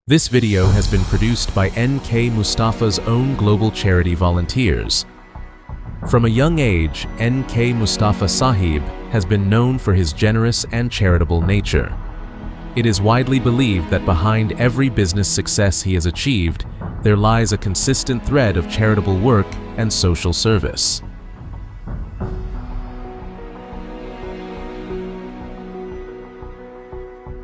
This video has been produced by N.K. Mustafa's own global charity volunteers. From a young age, N.K. Mustafa Sahib has been known for his generous and charitable nature. It is widely believed that behind every business success he has achieved, there lies a consistent thread of charitable work and social service.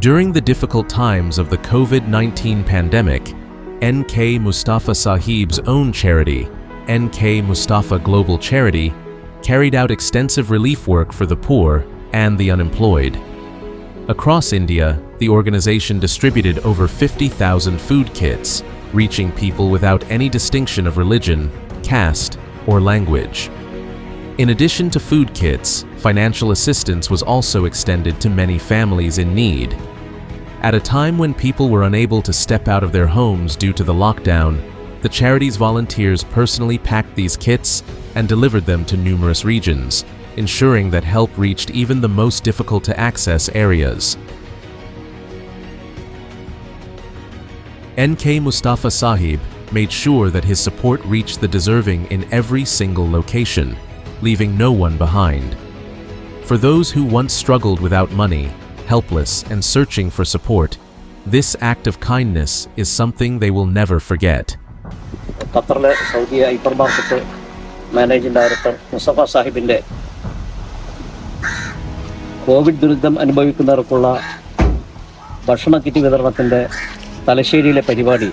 During the difficult times of the COVID-19 pandemic, N.K. Mustafa Sahib's own charity, N.K. Mustafa Global Charity, carried out extensive relief work for the poor and the unemployed. Across India, the organization distributed over 50,000 food kits, reaching people without any distinction of religion, caste, or language. In addition to food kits, financial assistance was also extended to many families in need. At a time when people were unable to step out of their homes due to the lockdown, the charity's volunteers personally packed these kits and delivered them to numerous regions, ensuring that help reached even the most difficult to access areas. N.K. Mustafa Sahib made sure that his support reached the deserving in every single location, leaving no one behind. For those who once struggled without money, helpless and searching for support, this act of kindness is something they will never forget. ഖത്തറിലെ Saudi hypermarket managing director Mustafa സാഹിബിൻ്റെ COVID ദുരിതം അനുഭവിക്കുന്നവർക്കുള്ള ഭക്ഷണ kit വിതരണത്തിൻ്റെ തലശ്ശേരിയിലെ പരിപാടി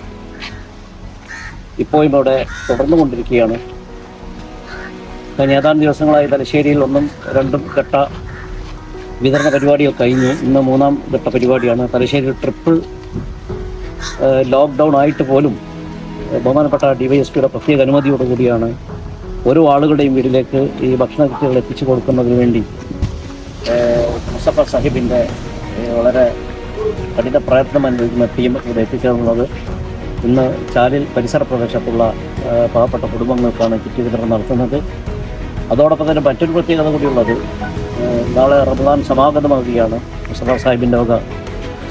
ഇപ്പോഴും ഇവിടെ തുടർന്നുകൊണ്ടിരിക്കുകയാണ്. കഴിഞ്ഞ ഏതാനും ദിവസങ്ങളായി തലശ്ശേരിയിൽ ഒന്നും രണ്ടും ഘട്ട വിതരണ പരിപാടികൾ കഴിഞ്ഞു. ഇന്ന് മൂന്നാം ഘട്ട പരിപാടിയാണ്. തലശ്ശേരി ട്രിപ്പിൾ ലോക്ക്ഡൗൺ ആയിട്ട് പോലും ബഹുമാനപ്പെട്ട DYSPയുടെ പ്രത്യേക അനുമതിയോടുകൂടിയാണ് ഓരോ ആളുകളുടെയും വീട്ടിലേക്ക് ഈ ഭക്ഷണ കിറ്റുകൾ എത്തിച്ചു കൊടുക്കുന്നതിന് വേണ്ടി മുസ്തഫ സാഹിബിൻ്റെ വളരെ കഠിന പ്രയത്നം അനുഭവിക്കുന്ന ടീം ഇവിടെ എത്തിച്ചേർന്നുള്ളത്. ഇന്ന് ചാലിൽ പരിസര പ്രദേശത്തുള്ള പാവപ്പെട്ട കുടുംബങ്ങൾക്കാണ് കിറ്റ് വിതരണം നടത്തുന്നത്. അതോടൊപ്പം തന്നെ മറ്റൊരു പ്രത്യേകത കൂടിയുള്ളത്, നാളെ റമദാൻ സമാഗതമാവുകയാണ്. മുസ്തഫ സാഹിബിൻ്റെ വക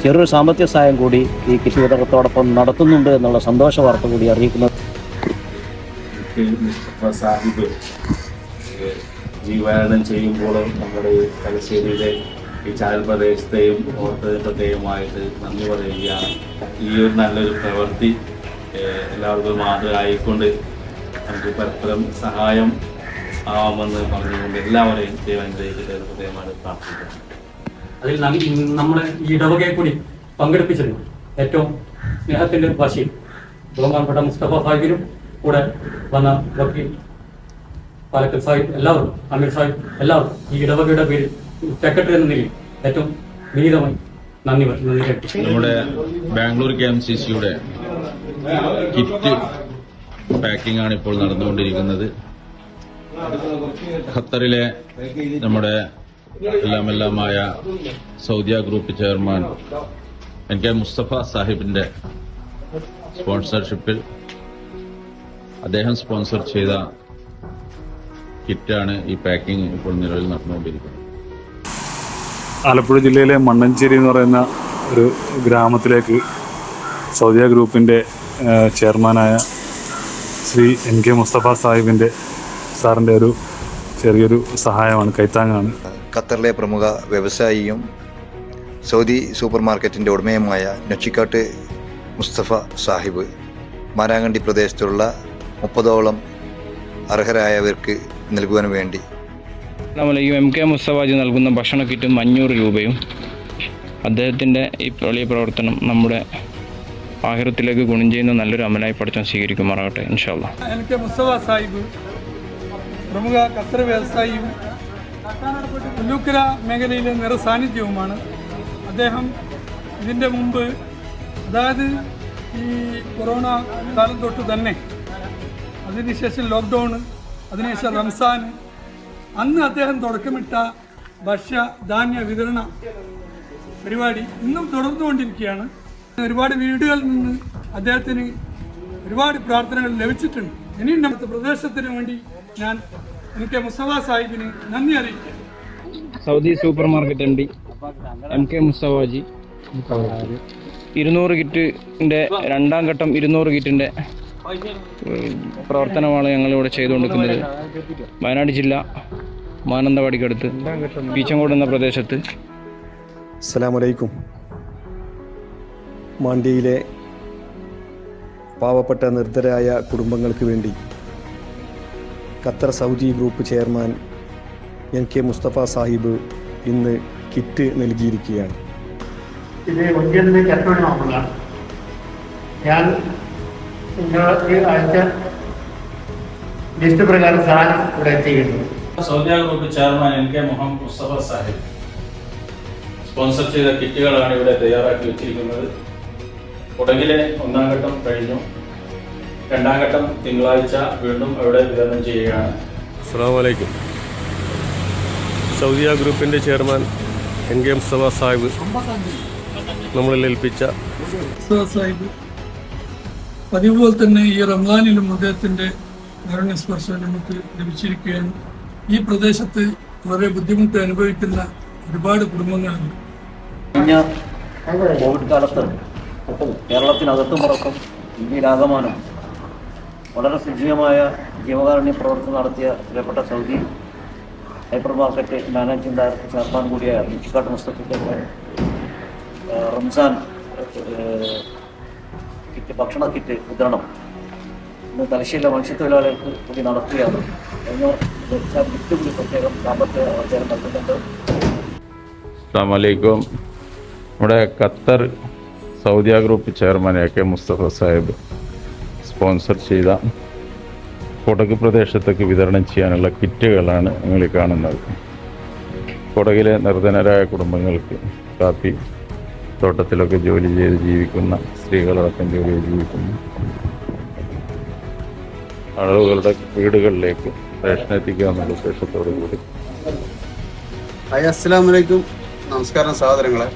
ചെറിയൊരു സാമ്പത്തിക സഹായം കൂടി ഈ കിറ്റ് വിതരണത്തോടൊപ്പം നടത്തുന്നുണ്ട് എന്നുള്ള സന്തോഷ വാർത്ത കൂടി അറിയിക്കുന്നത്. മുസ്തഫ സാഹിബ് ജീവനം ചെയ്യുമ്പോൾ നമ്മുടെ തലശ്ശേരിയിലെ ഈ ചാൽ പ്രദേശത്തെയും ഓർത്തമായിട്ട് നന്ദി പറയുകയാണ്. ഈ ഒരു നല്ലൊരു പ്രവൃത്തി എല്ലാവർക്കും മാതൃകയായിക്കൊണ്ട് നമുക്ക് പരസ്പരം സഹായം ആവാമെന്ന് പറഞ്ഞുകൊണ്ട് എല്ലാവരെയും ദൈവാനുഗ്രഹിക്കട്ടെ ഹൃദയമായി പ്രാർത്ഥിക്കുന്നു. അതിൽ നമ്മുടെ ഈ ഇടവകയെ കൂടി പങ്കെടുപ്പിച്ചിരുന്നു. ഏറ്റവും സ്നേഹത്തിൻ്റെ ഭാഷയിൽ ബഹുമാനപ്പെട്ട മുസ്തഫ സാഹിബിനും കൂടെ വന്ന വക്കീൽ പാലക്കൽ സാഹിബ്, എല്ലാവരും അമീർ സാഹിബ്, എല്ലാവരും ഈ ഇടവകയുടെ പേരിൽ സെക്രട്ടറി എന്ന നിലയിൽ ഏറ്റവും വിനീതമായി നന്ദി രേഖപ്പെടുത്തി. നമ്മുടെ ബാംഗ്ലൂർ KMCCയുടെ കിറ്റ് പാക്കിംഗ് ആണ് ഇപ്പോൾ നടന്നുകൊണ്ടിരിക്കുന്നത്. ഖത്തറിലെ നമ്മുടെ എല്ലാമായ സൗദിയ ഗ്രൂപ്പ് ചെയർമാൻ N.K. മുസ്തഫ സാഹിബിന്റെ സ്പോൺസർഷിപ്പിൽ അദ്ദേഹം സ്പോൺസർ ചെയ്ത കിറ്റാണ് ഈ പാക്കിംഗ് ഇപ്പോൾ നിലവിൽ നടന്നുകൊണ്ടിരിക്കുന്നത്. ആലപ്പുഴ ജില്ലയിലെ മണ്ണഞ്ചേരി എന്ന് പറയുന്ന ഒരു ഗ്രാമത്തിലേക്ക് സൗദിയ ഗ്രൂപ്പിൻ്റെ ചെയർമാനായ ശ്രീ N.K. മുസ്തഫ സാറിൻ്റെ ഒരു ചെറിയൊരു സഹായമാണ്, കൈത്താങ്ങാണ്. ഖത്തറിലെ പ്രമുഖ വ്യവസായിയും സൗദി സൂപ്പർ മാർക്കറ്റിൻ്റെ ഉടമയുമായ നൊച്ചിക്കാട്ട് മുസ്തഫ സാഹിബ് മാരാങ്കണ്ടി പ്രദേശത്തുള്ള 30ഓളം അർഹരായവർക്ക് നൽകുവാൻ വേണ്ടി ഈ M.K. മുസ്തഫാജി നൽകുന്ന ഭക്ഷണ കിറ്റും 500 രൂപയും അദ്ദേഹത്തിൻ്റെ ഈ വലിയ പ്രവർത്തനം നമ്മുടെ ആഖിറത്തിലേക്ക് ഗുണം ചെയ്യുന്ന നല്ലൊരു അമലായി പഠിച്ചാൽ സ്വീകരിക്കുമാറാകട്ടെ ഇൻഷാ അല്ലാഹ്. N.K. മുസ്തഫ സാഹിബ് പ്രമുഖ ഖത്തർ വ്യവസായിയും പുല്ലൂക്കര മേഖലയിലെ നിറസാന്നിധ്യവുമാണ്. അദ്ദേഹം ഇതിൻ്റെ മുമ്പ്, അതായത് ഈ കൊറോണ കാലം തൊട്ട് തന്നെ, അതിനുശേഷം ലോക്ക്ഡൗൺ, അതിനുശേഷം റംസാൻ, അന്ന് അദ്ദേഹം തുടക്കമിട്ട ഭക്ഷ്യധാന്യ വിതരണ പരിപാടി ഇന്നും തുടർന്നുകൊണ്ടിരിക്കുകയാണ്. ഒരുപാട് വീടുകളിൽ നിന്ന് അദ്ദേഹത്തിന് ഒരുപാട് പ്രാർത്ഥനകൾ ലഭിച്ചിട്ടുണ്ട്. ഇനിയും നമ്മുടെ പ്രദേശത്തിന് വേണ്ടി ഞാൻ N.K. മുസ്തഫ സാഹിബിന് നന്ദി അറിയിക്കാം. Saudi super market MD M.K. മുസ്തഫാജി 200 കിറ്റിൻ്റെ രണ്ടാം ഘട്ടം 200 കിറ്റിൻ്റെ പ്രവർത്തനമാണ് ഞങ്ങളിവിടെ ചെയ്തുകൊണ്ടിരിക്കുന്നത്. വയനാട് ജില്ല മാനന്തവാടിക്കടുത്ത് പീച്ചങ്കോട് എന്ന പ്രദേശത്ത്. അസ്സലാമലൈക്കും. മാണ്ഡ്യയിലെ പാവപ്പെട്ട നിർധരായ കുടുംബങ്ങൾക്ക് വേണ്ടി Qatar Saudi group chairman NK Mustafa Sahib ഇന്ന് കിറ്റ് നൽകിയിരിക്കുകയാണ്. ഇത് ഒഞ്ചിലേക്ക് എപ്പോഴും നോക്കുന്നതാണ്. ഞാൻ ഈ ആഴ്ച ലിസ്റ്റ് പ്രകാരം സാധനം ഇവിടെ എത്തിക്കുന്നു. Saudi group chairman NK Mustafa Sahib sponsor ചെയ്ത കിറ്റുകളാണ് ഇവിടെ തയ്യാറാക്കി വെച്ചിരിക്കുന്നത്. കുടകിലെ 1ാം ഘട്ടം കഴിഞ്ഞു. 2ാം ഘട്ടം തിങ്കളാഴ്ച വീണ്ടും അവിടെ വിതരണം ചെയ്യുകയാണ്. അസ്സലാമു അലൈക്കും. സൗദിയ ഗ്രൂപ്പിൻ്റെ ചെയർമാൻ NK മുസ്തഫ സാഹിബ് നമ്മളിൽ ഏൽപ്പിച്ച സാഹിബ് പതിവ് പോലെ തന്നെ ഈ റംസാനിലും അദ്ദേഹത്തിൻ്റെ കാരുണ്യസ്പർശം നമുക്ക് ലഭിച്ചിരിക്കുകയാണ്. ഈ പ്രദേശത്ത് വളരെ ബുദ്ധിമുട്ട് അനുഭവിക്കുന്ന ഒരുപാട് കുടുംബങ്ങളുണ്ട്. കഴിഞ്ഞ കോവിഡ് കാലത്ത് കേരളത്തിനകത്തും പുറത്തും ഇന്ത്യയിലാകമാനം വളരെ സജീവമായ ജീവകാരുണ്യ പ്രവർത്തനം നടത്തിയ പ്രിയപ്പെട്ട Saudi hypermarket managing director chairman കൂടിയായ നൊച്ചിക്കാട്ട് മുസ്തഫയുടെ റംസാൻ കിറ്റ് ഭക്ഷണ കിറ്റ് വിതരണം ഇന്ന് തലശ്ശേരിയിലെ മത്സ്യത്തൊഴിലാളികൾക്ക് കൂടി നടത്തുകയാണ്. അതിന് കിറ്റ് കൂടി പ്രത്യേകം സാമ്പത്തിക അവസരം നൽകുന്നുണ്ട്. അസ്സലാമു അലൈക്കും. നമ്മുടെ Qatar Saudia group chairman AK Mustafa Sahib sponsor ചെയ്ത കൊടക് പ്രദേശത്തേക്ക് വിതരണം ചെയ്യാനുള്ള കിറ്റുകളാണ് നിങ്ങൾ കാണുന്നത്. കൊടകിലെ നിർധനരായ കുടുംബങ്ങൾക്ക് കാപ്പി തോട്ടത്തിലൊക്കെ ജോലി ചെയ്ത് ജീവിക്കുന്ന സ്ത്രീകളടക്കം ജോലി ചെയ്ത് ജീവിക്കുന്ന ആളുകളുടെ വീടുകളിലേക്ക് റേഷൻ എത്തിക്കുക എന്നുള്ള ഉദ്ദേശത്തോടു കൂടി. അസ്സലാമു അലൈക്കും. നമസ്കാരം സഹോദരങ്ങളെ.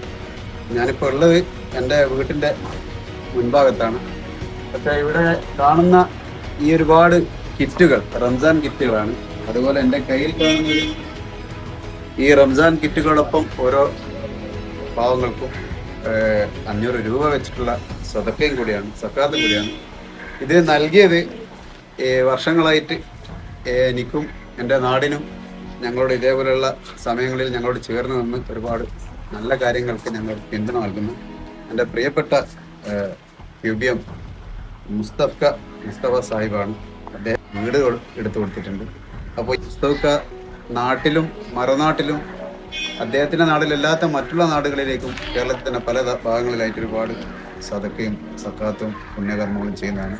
ഞാനിപ്പോൾ ഉള്ളത് എൻ്റെ വീട്ടിൻ്റെ മുൻഭാഗത്താണ്. പക്ഷേ ഇവിടെ കാണുന്ന ഈ ഒരുപാട് കിറ്റുകൾ റംസാൻ കിറ്റുകളാണ്. അതുപോലെ എൻ്റെ കയ്യിൽ കാണുന്നത് ഈ റംസാൻ കിറ്റുകളോടൊപ്പം ഓരോ പാവങ്ങൾക്കും 500 രൂപ വെച്ചിട്ടുള്ള സദക്കയും കൂടിയാണ്, സക്കാത്തും കൂടിയാണ്. ഇത് നൽകിയത് വർഷങ്ങളായിട്ട് എനിക്കും എൻ്റെ നാടിനും ഞങ്ങളോട് ഇതേപോലെയുള്ള സമയങ്ങളിൽ ഞങ്ങളോട് ചേർന്ന് നിന്ന് ഒരുപാട് നല്ല കാര്യങ്ങൾക്ക് ഞങ്ങൾ പിന്തുണ നൽകുന്നു. എൻ്റെ പ്രിയപ്പെട്ട QBM മുസ്തഫ സാഹിബാണ്. അദ്ദേഹം വീട് എടുത്തു കൊടുത്തിട്ടുണ്ട്. അപ്പോൾ മുസ്തഫ നാട്ടിലും മറുനാട്ടിലും അദ്ദേഹത്തിൻ്റെ നാട്ടിലല്ലാത്ത മറ്റുള്ള നാടുകളിലേക്കും കേരളത്തിൻ്റെ പല ഭാഗങ്ങളിലായിട്ട് ഒരുപാട് സദക്കയും സക്കാത്തും പുണ്യകർമ്മങ്ങളും ചെയ്യുന്നതാണ്.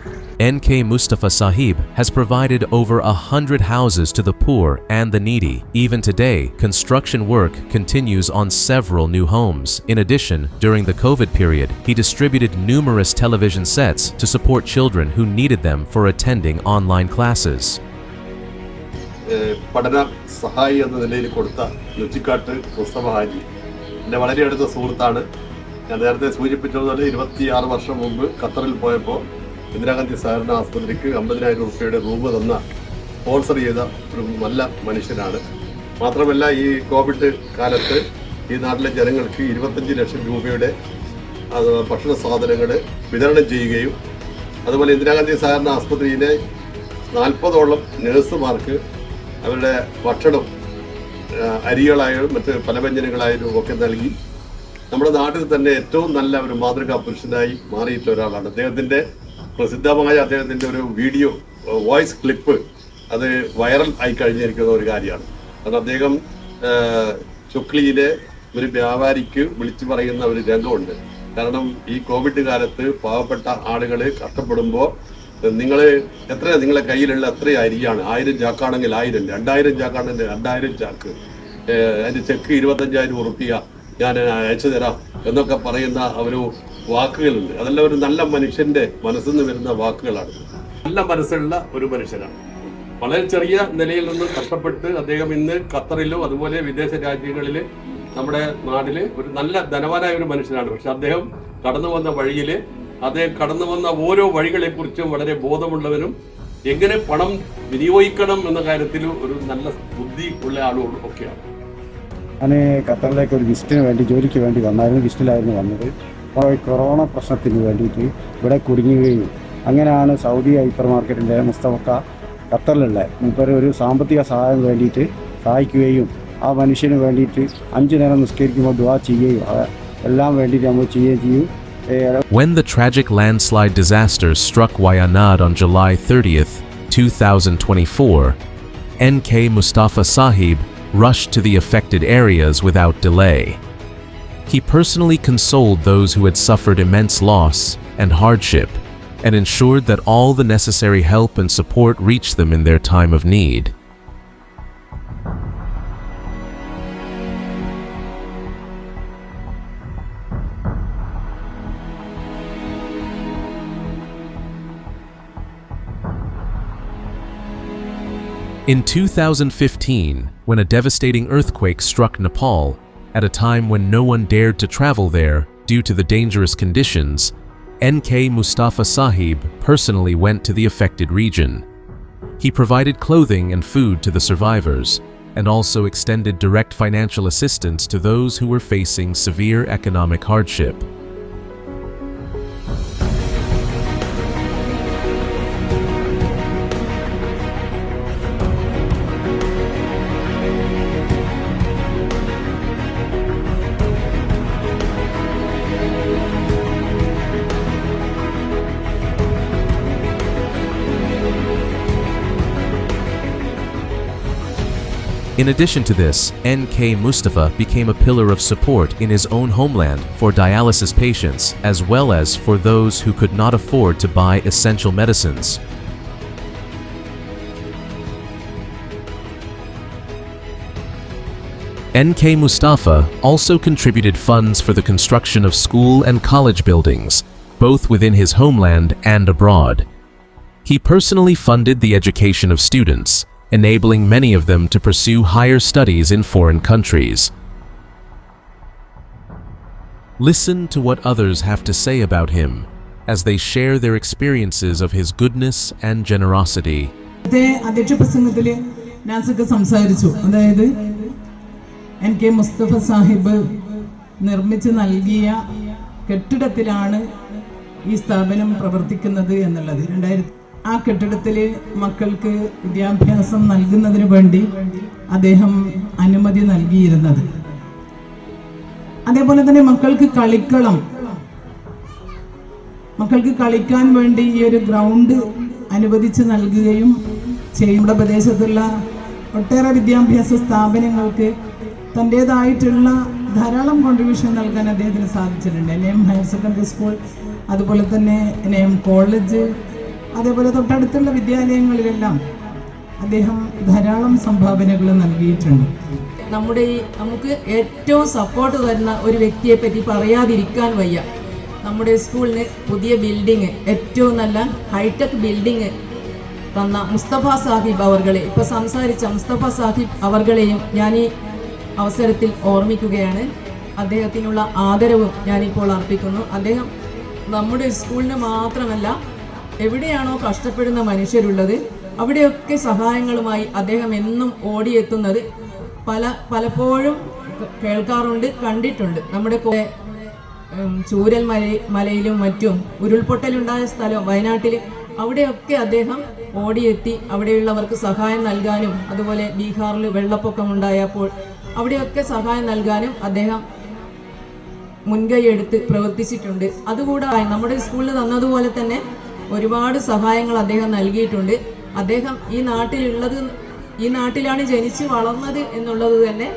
NK Mustafa Sahib has provided over 100 houses to the poor and the needy. Even today, construction work continues on several new homes. In addition, during the COVID period, he distributed numerous television sets to support children who needed them for attending online classes. പഠന സഹായി എന്ന നിലയിൽ കൊടുത്ത നൊച്ചിക്കാട്ട് മുസ്തഫ ഹാജി എൻ്റെ വളരെ അടുത്ത സുഹൃത്താണ്. ഞാൻ നേരത്തെ സൂചിപ്പിച്ചതുപോലെ 26 വർഷം മുമ്പ് ഖത്തറിൽ പോയപ്പോൾ ഇന്ദിരാഗാന്ധി സഹകരണ ആസ്പത്രിക്ക് 50,000 രൂപയുടെ റൂം തന്ന സ്പോൺസർ ചെയ്ത ഒരു നല്ല മനുഷ്യനാണ്. മാത്രമല്ല ഈ കോവിഡ് കാലത്ത് ഈ നാട്ടിലെ ജനങ്ങൾക്ക് 25 ലക്ഷം രൂപയുടെ ഭക്ഷണ സാധനങ്ങൾ വിതരണം ചെയ്യുകയും അതുപോലെ ഇന്ദിരാഗാന്ധി സഹകരണ ആസ്പത്രിയിലെ 40ഓളം നഴ്സുമാർക്ക് അവരുടെ ഭക്ഷണം അരികളായാലും മറ്റ് പലവ്യഞ്ജനങ്ങളായാലും ഒക്കെ നൽകി നമ്മുടെ നാട്ടിൽ തന്നെ ഏറ്റവും നല്ല ഒരു മാതൃകാ പുരുഷനായി മാറിയിട്ടുള്ള ഒരാളാണ്. പ്രസിദ്ധമായ അദ്ദേഹത്തിൻ്റെ ഒരു വീഡിയോ വോയിസ് ക്ലിപ്പ് അത് വൈറൽ ആയി കഴിഞ്ഞിരിക്കുന്ന ഒരു കാര്യമാണ്. കാരണം അദ്ദേഹം ചുക്ലിയിലെ ഒരു വ്യാപാരിക്ക് വിളിച്ചു പറയുന്ന ഒരു രംഗമുണ്ട്. കാരണം ഈ കോവിഡ് കാലത്ത് പാവപ്പെട്ട ആളുകൾ കഷ്ടപ്പെടുമ്പോൾ നിങ്ങളെ കയ്യിലുള്ള എത്ര അരിയാണ്, 1000 ചാക്കാണെങ്കിൽ 1000, 2000 ചാക്കാണെങ്കിൽ 2000 ചാക്ക്, അതിൻ്റെ ചെക്ക് 25,000 ഉറുപ്പിക ഞാൻ അയച്ചു തരാം എന്നൊക്കെ പറയുന്ന ഒരു വാക്കുകളുണ്ട്. അതെല്ലാം ഒരു നല്ല മനുഷ്യന്റെ മനസ്സിൽ നിന്ന് വരുന്ന വാക്കുകളാണ്. നല്ല മനസ്സുള്ള ഒരു മനുഷ്യനാണ്. വളരെ ചെറിയ നിലയിൽ നിന്ന് കഷ്ടപ്പെട്ട് അദ്ദേഹം ഇന്ന് ഖത്തറിലും അതുപോലെ വിദേശ രാജ്യങ്ങളിൽ നമ്മുടെ നാട്ടിൽ ഒരു നല്ല ധനവാനായ ഒരു മനുഷ്യനാണ്. പക്ഷെ അദ്ദേഹം കടന്നു വന്ന ഓരോ വഴികളെക്കുറിച്ചും വളരെ ബോധമുള്ളവരും എങ്ങനെ പണം വിനിയോഗിക്കണം എന്ന കാര്യത്തിൽ ഒരു നല്ല ബുദ്ധി ഉള്ള ആളുകളും ഒക്കെയാണ്. ഞാൻ ഖത്തറിലേക്ക് ഒരു വിസിറ്റിന് വേണ്ടി ജോലിക്ക് വേണ്ടി വന്നായിരുന്നു. വിസിറ്റിലായിരുന്നു വന്നത്. കൊറോണ പ്രശ്നത്തിന് വേണ്ടിയിട്ട് ഇവിടെ കുടുങ്ങുകയും അങ്ങനെയാണ് സൗദി ഹൈപ്പർ മാർക്കറ്റിൻ്റെ മുസ്തഫ ഖത്തറിലുള്ള മൂപ്പര് ഒരു സാമ്പത്തിക സഹായം വേണ്ടിയിട്ട് സഹായിക്കുകയും ആ മനുഷ്യന് വേണ്ടിയിട്ട് 5 നേരം നിസ്കരിക്കുമ്പോൾ ദുആ ചെയ്യുകയും എല്ലാം വേണ്ടിയിട്ട് നമ്മൾ ചെയ്യുകയും ചെയ്യും. When the tragic landslide disaster struck Wayanad on July 30th, 2024, NK Mustafa Sahib rushed to the affected areas without delay. He personally consoled those who had suffered immense loss and hardship and ensured that all the necessary help and support reached them in their time of need. In 2015, when a devastating earthquake struck Nepal, at a time when no one dared to travel there due to the dangerous conditions, NK Mustafa Sahib personally went to the affected region. He provided clothing and food to the survivors, and also extended direct financial assistance to those who were facing severe economic hardship. In addition to this, NK Mustafa became a pillar of support in his own homeland for dialysis patients as well as for those who could not afford to buy essential medicines. NK Mustafa also contributed funds for the construction of school and college buildings, both within his homeland and abroad. He personally funded the education of students, enabling many of them to pursue higher studies in foreign countries. Listen to what others have to say about him as they share their experiences of his goodness and generosity. അധ്യക്ഷ പ്രസംഗത്തിൽ നാസൊക്കെ സംസാരിച്ചു. അതായത് NK Mustafa Sahib നിർമ്മിച്ച് നൽകിയ കെട്ടിടത്തിലാണ് ഈ സ്ഥാപനം പ്രവർത്തിക്കുന്നത് എന്നുള്ളത്. ആ കെട്ടിടത്തിൽ മക്കൾക്ക് വിദ്യാഭ്യാസം നൽകുന്നതിന് വേണ്ടി അദ്ദേഹം അനുമതി നൽകിയിരുന്നത്. അതേപോലെ തന്നെ മക്കൾക്ക് കളിക്കാൻ വേണ്ടി ഈ ഒരു ഗ്രൗണ്ട് അനുവദിച്ച് നൽകുകയും ചെയ്യും. നമ്മുടെ പ്രദേശത്തുള്ള ഒട്ടേറെ വിദ്യാഭ്യാസ സ്ഥാപനങ്ങൾക്ക് തൻ്റേതായിട്ടുള്ള ധാരാളം കോൺട്രിബ്യൂഷൻ നൽകാൻ അദ്ദേഹത്തിന് സാധിച്ചിട്ടുണ്ട്. NM ഹയർ സെക്കൻഡറി സ്കൂൾ, അതുപോലെ തന്നെ NM കോളേജ്, അതേപോലെ തൊട്ടടുത്തുള്ള വിദ്യാലയങ്ങളിലെല്ലാം അദ്ദേഹം ധാരാളം സംഭാവനകൾ നൽകിയിട്ടുണ്ട്. നമുക്ക് ഏറ്റവും സപ്പോർട്ട് തരുന്ന ഒരു വ്യക്തിയെ പറ്റി പറയാതിരിക്കാൻ വയ്യ. നമ്മുടെ സ്കൂളിന് പുതിയ ബിൽഡിങ്, ഏറ്റവും നല്ല ഹൈടെക് ബിൽഡിങ് തന്ന മുസ്തഫ സാഹിബ് അവർകളെ, ഇപ്പോൾ സംസാരിച്ച മുസ്തഫ സാഹിബ് അവർകളെയും ഞാൻ ഈ അവസരത്തിൽ ഓർമ്മിക്കുകയാണ്. അദ്ദേഹത്തിനുള്ള ആദരവും ഞാനിപ്പോൾ അർപ്പിക്കുന്നു. അദ്ദേഹം നമ്മുടെ സ്കൂളിന് മാത്രമല്ല, എവിടെയാണോ കഷ്ടപ്പെടുന്ന മനുഷ്യരുള്ളത് അവിടെയൊക്കെ സഹായങ്ങളുമായി അദ്ദേഹം എന്നും ഓടിയെത്തുന്നത് പലപ്പോഴും കേൾക്കാറുണ്ട്, കണ്ടിട്ടുണ്ട്. നമ്മുടെ ചൂരൽ മലയിലും മറ്റും ഉരുൾപൊട്ടലുണ്ടായ സ്ഥലം വയനാട്ടിൽ, അവിടെയൊക്കെ അദ്ദേഹം ഓടിയെത്തി അവിടെയുള്ളവർക്ക് സഹായം നൽകാനും, അതുപോലെ ബീഹാറിൽ വെള്ളപ്പൊക്കമുണ്ടായപ്പോൾ അവിടെയൊക്കെ സഹായം നൽകാനും അദ്ദേഹം മുൻകൈയെടുത്ത് പ്രവർത്തിച്ചിട്ടുണ്ട്. അതുകൂടാതെ നമ്മുടെ സ്കൂളിൽ തന്നതുപോലെ തന്നെ ഒരുപാട് സഹായങ്ങൾ അദ്ദേഹം നൽകിയിട്ടുണ്ട്. അദ്ദേഹം ഈ നാട്ടിലാണ് ജനിച്ചു വളർന്നത് എന്നുള്ളത് തന്നെ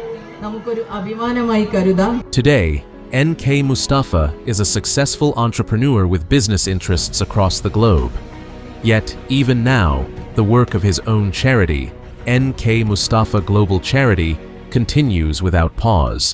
നമുക്കൊരു അഭിമാനമായി കരുതാം. Today, NK Mustafa is a successful entrepreneur with business interests across the globe. Yet, even now, the work of his own charity, NK Mustafa Global Charity, continues without pause.